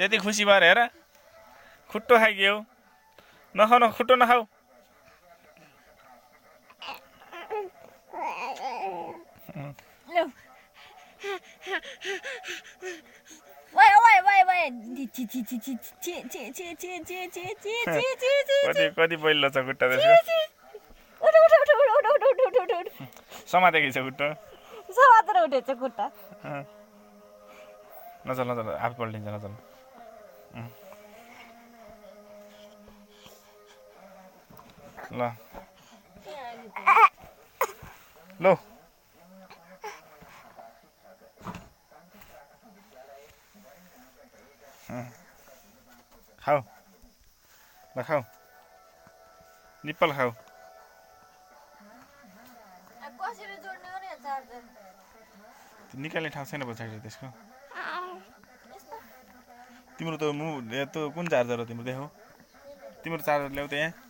त्यति खुसी भएर हेर खुट्टो खाइगयो नखाऊ न खुट्टो नखाऊ कति पहिलो छ खुट्टा त्यसको समातेको छ खुट्टो समातेर उठेछ खुट्टा नचल नचल आफै पल्टिन्छ नचल ल लो खाऊ ल खाऊ निप्पल खाऊ निकाल्ने ठाउँ छैन पछाडि त्यसको तिम्रो त कुन चार्जर हो तिम्रो देखाऊ तिम्रो चार्जर ल्याऊ त यहाँ